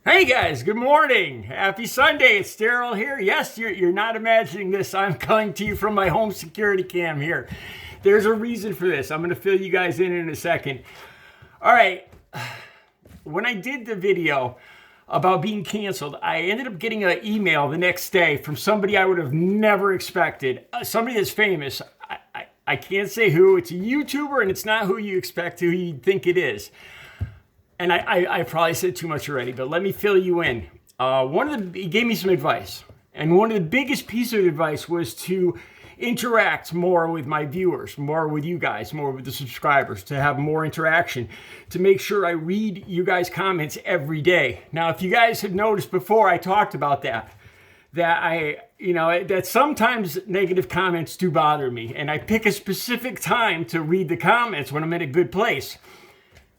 Hey guys, good morning. Happy Sunday. It's Daryl here. Yes, you're not imagining this. I'm coming to you from my home security cam here. There's a reason for this. I'm going to fill you guys in a second. All right. When I did the video about being canceled, I ended up getting an email the next day from somebody I would have never expected. Somebody that's famous. I can't say who. It's a YouTuber, and it's not who you expect, who you think it is. And I probably said too much already, but let me fill you in. He gave me some advice. And one of the biggest pieces of advice was to interact more with my viewers, more with you guys, more with the subscribers, to have more interaction, to make sure I read you guys' comments every day. Now, if you guys have noticed before, I talked about that sometimes negative comments do bother me. And I pick a specific time to read the comments when I'm in a good place.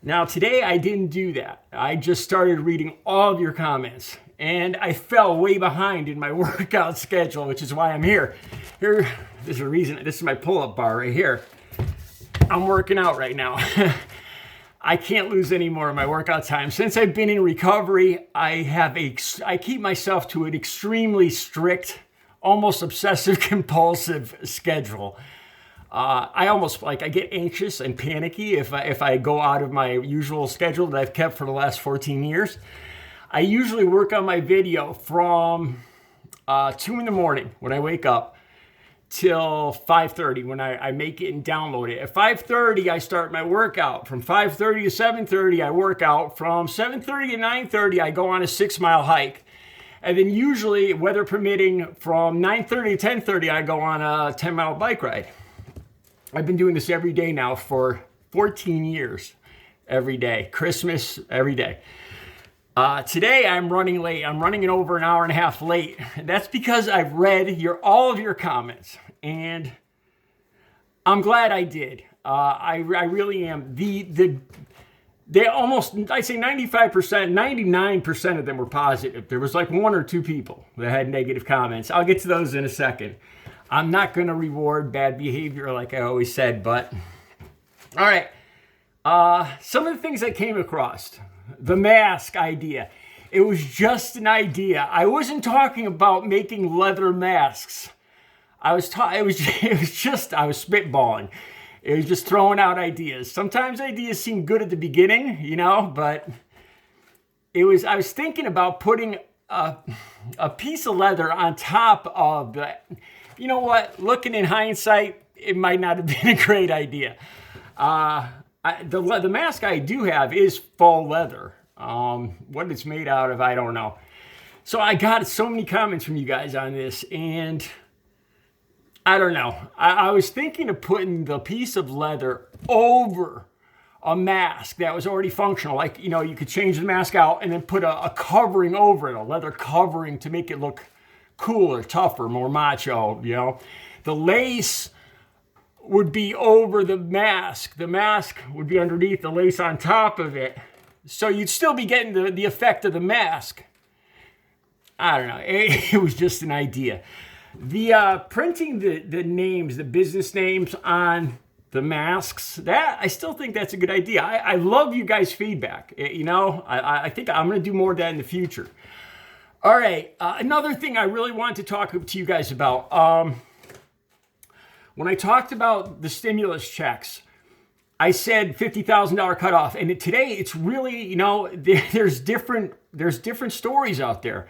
Now, today I didn't do that. I just started reading all of your comments, and I fell way behind in my workout schedule, which is why I'm here. There's a reason. This is my pull-up bar right here. I'm working out right now. I can't lose any more of my workout time. Since I've been in recovery, I keep myself to an extremely strict, almost obsessive compulsive schedule. I get anxious and panicky if I go out of my usual schedule that I've kept for the last 14 years. I usually work on my video from 2 in the morning when I wake up till 5:30 when I make it and download it. At 5:30, I start my workout. From 5:30 to 7:30, I work out. From 7:30 to 9:30, I go on a 6-mile hike. And then usually, weather permitting, from 9:30 to 10:30, I go on a 10-mile bike ride. I've been doing this every day now for 14 years, every day. Christmas, every day. Today, I'm running late. I'm running over an hour and a half late. That's because I've read all of your comments, and I'm glad I did. I really am. They almost, I'd say 95%, 99% of them were positive. There was like 1 or 2 people that had negative comments. I'll get to those in a second. I'm not going to reward bad behavior like I always said, but all right. Some of the things I came across, the mask idea. It was just an idea. I wasn't talking about making leather masks. I was spitballing. It was just throwing out ideas. Sometimes ideas seem good at the beginning, but I was thinking about putting a piece of leather on top of the. You know what? Looking in hindsight, it might not have been a great idea. The mask I do have is faux leather. What it's made out of, I don't know. So I got so many comments from you guys on this, and I don't know. I was thinking of putting the piece of leather over a mask that was already functional. Like, you could change the mask out and then put a covering over it, a leather covering to make it look cooler, tougher, more macho, The lace would be over the mask. The mask would be underneath, the lace on top of it. So you'd still be getting the effect of the mask. I don't know. It was just an idea. The printing the names, the business names on the masks, that I still think that's a good idea. I love you guys' feedback. I think I'm going to do more of that in the future. All right, another thing I really wanted to talk to you guys about. When I talked about the stimulus checks, I said $50,000 cutoff, and today it's really, there's different stories out there.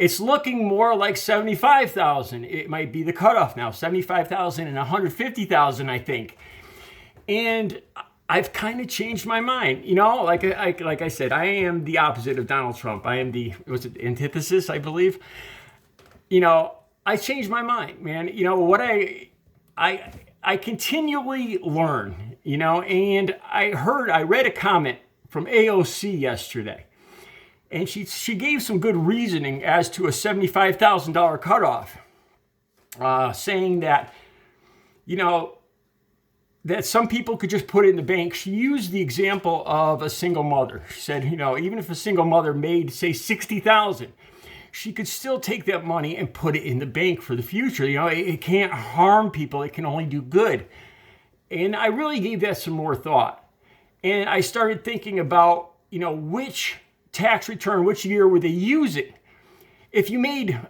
It's looking more like 75,000. It might be the cutoff now, 75,000 and 150,000, I think. And I've kind of changed my mind. Like I said, I am the opposite of Donald Trump. I am was it antithesis, I believe. I changed my mind, man. What I continually learn, and I read a comment from AOC yesterday, and she gave some good reasoning as to a $75,000 cutoff, saying that, that some people could just put it in the bank. She used the example of a single mother. She said, even if a single mother made, say, $60,000, she could still take that money and put it in the bank for the future. It can't harm people. It can only do good. And I really gave that some more thought. And I started thinking about, which tax return, which year were they using? If you made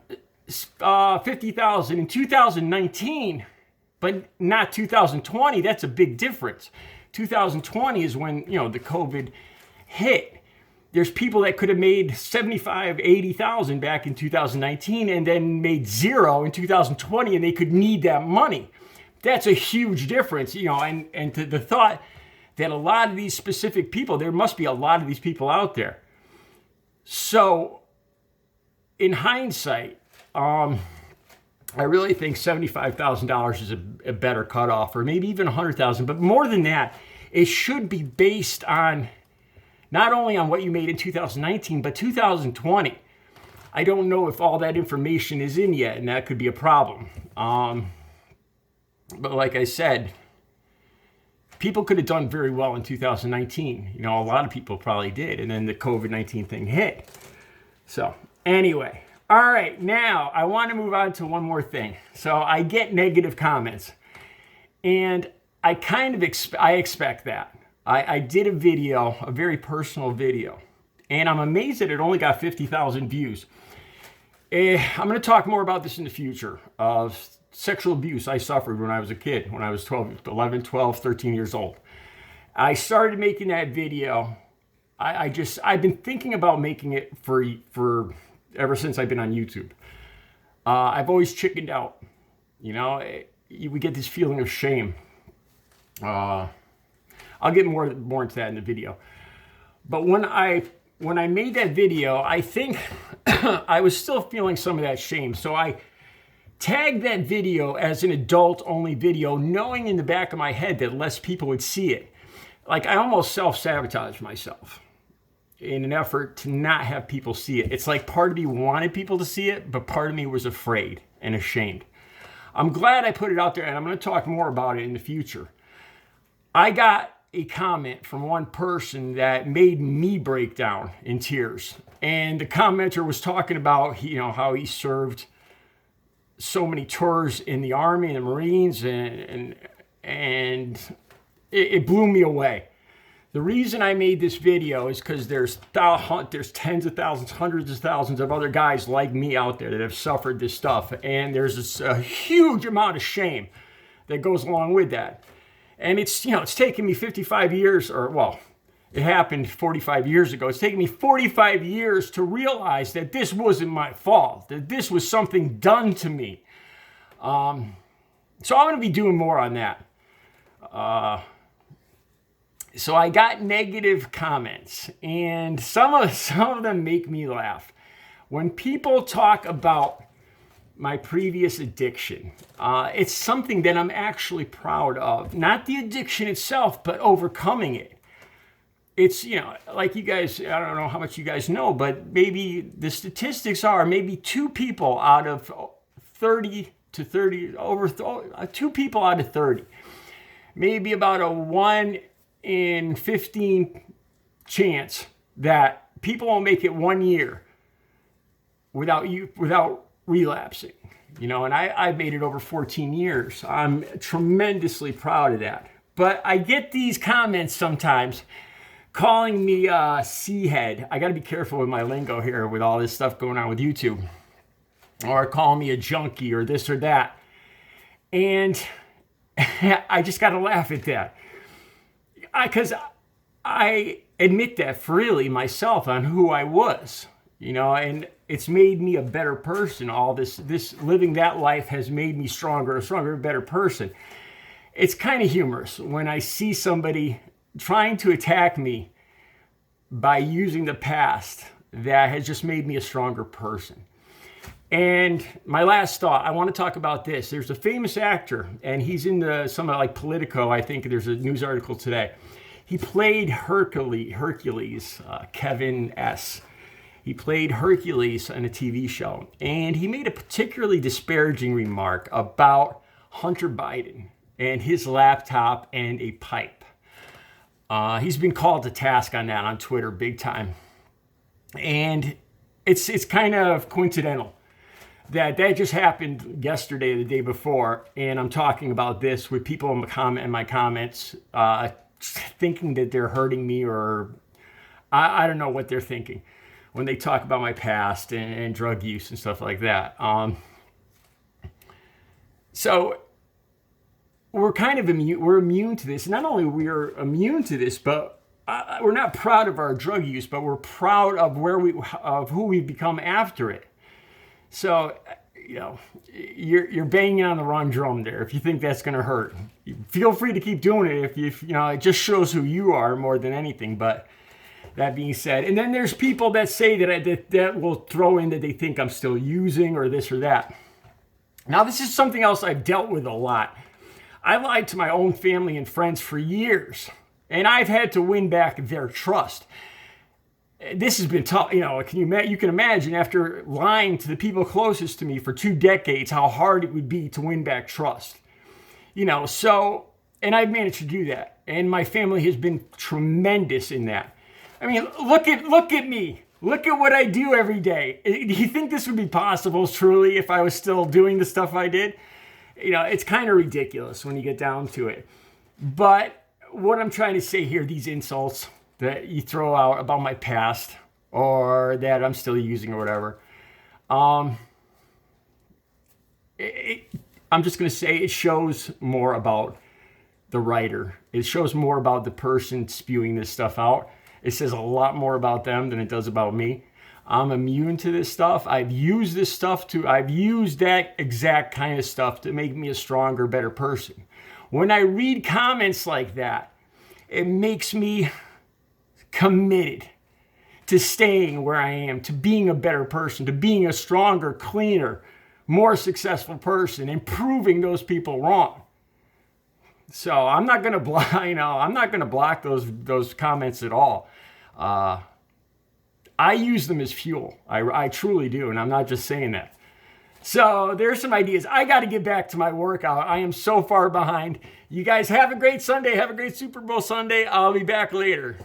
$50,000 in 2019, but not 2020, that's a big difference. 2020 is when, the COVID hit. There's people that could have made $75,000, $80,000 back in 2019 and then made zero in 2020, and they could need that money. That's a huge difference, and to the thought that a lot of these specific people, there must be a lot of these people out there. So in hindsight, I really think $75,000 is a better cutoff, or maybe even $100,000. But more than that, it should be based on not only on what you made in 2019, but 2020. I don't know if all that information is in yet, and that could be a problem. But like I said, people could have done very well in 2019. A lot of people probably did, and then the COVID-19 thing hit. So anyway, all right, now I want to move on to one more thing. So I get negative comments, and I kind of expect that. I did a video, a very personal video, and I'm amazed that it only got 50,000 views. I'm going to talk more about this in the future, of sexual abuse I suffered when I was a kid, when I was 11, 12, 13 years old. I started making that video. I've been thinking about making it for ever since I've been on YouTube. I've always chickened out. We get this feeling of shame. I'll get more into that in the video. But when I made that video, I think I was still feeling some of that shame. So I tagged that video as an adult-only video, knowing in the back of my head that less people would see it. Like, I almost self-sabotaged myself in an effort to not have people see it. It's like part of me wanted people to see it, but part of me was afraid and ashamed. I'm glad I put it out there, and I'm going to talk more about it in the future. I got a comment from one person that made me break down in tears. And the commenter was talking about, how he served so many tours in the Army and the Marines, and it blew me away. The reason I made this video is because there's tens of thousands, hundreds of thousands of other guys like me out there that have suffered this stuff. And there's a huge amount of shame that goes along with that. And it's taken me 55 years, it happened 45 years ago. It's taken me 45 years to realize that this wasn't my fault, that this was something done to me. So I'm going to be doing more on that. So I got negative comments, and some of them make me laugh. When people talk about my previous addiction, it's something that I'm actually proud of. Not the addiction itself, but overcoming it. It's, like you guys, I don't know how much you guys know, but maybe the statistics are maybe 2 people out of 30 to 30, over 2 people out of 30. Maybe about a 1 in 15 chance that people will make it 1 year without relapsing, and I've made it over 14 years. I'm tremendously proud of that. But I get these comments sometimes calling me a C-head. I got to be careful with my lingo here with all this stuff going on with YouTube. Or calling me a junkie or this or that. And I just got to laugh at that. Because I admit that freely myself on who I was, and it's made me a better person. All this living that life has made me stronger, a better person. It's kind of humorous when I see somebody trying to attack me by using the past that has just made me a stronger person. And my last thought, I want to talk about this. There's a famous actor, and he's in some like Politico. I think there's a news article today. He played Hercules, Kevin S. He played Hercules on a TV show, and he made a particularly disparaging remark about Hunter Biden and his laptop and a pipe. He's been called to task on that on Twitter big time. And it's kind of coincidental that just happened yesterday or the day before, and I'm talking about this with people in my comments, thinking that they're hurting me, or I don't know what they're thinking. when they talk about my past and drug use and stuff like that. So we're kind of immune. We're immune to this. Not only we're immune to this, but we're not proud of our drug use, but we're proud of of who we've become after it. So, you're banging on the wrong drum there. If you think that's going to hurt, feel free to keep doing it. If it just shows who you are more than anything. But that being said, and then there's people that say that will throw in that they think I'm still using or this or that. Now, this is something else I've dealt with a lot. I lied to my own family and friends for years, and I've had to win back their trust. This has been tough. You can imagine after lying to the people closest to me for 2 decades, how hard it would be to win back trust. So, and I've managed to do that. And my family has been tremendous in that. I mean, look at me. Look at what I do every day. Do you think this would be possible truly if I was still doing the stuff I did? It's kind of ridiculous when you get down to it. But what I'm trying to say here, these insults that you throw out about my past or that I'm still using or whatever, I'm just going to say it shows more about the writer. It shows more about the person spewing this stuff out. It says a lot more about them than it does about me. I'm immune to this stuff. I've used that exact kind of stuff to make me a stronger, better person. When I read comments like that, it makes me committed to staying where I am, to being a better person, to being a stronger, cleaner, more successful person, and proving those people wrong. So I'm not going to block. I'm not going to block those comments at all. I use them as fuel. I truly do, and I'm not just saying that. So there's some ideas. I got to get back to my workout. I am so far behind. You guys have a great Sunday. Have a great Super Bowl Sunday. I'll be back later.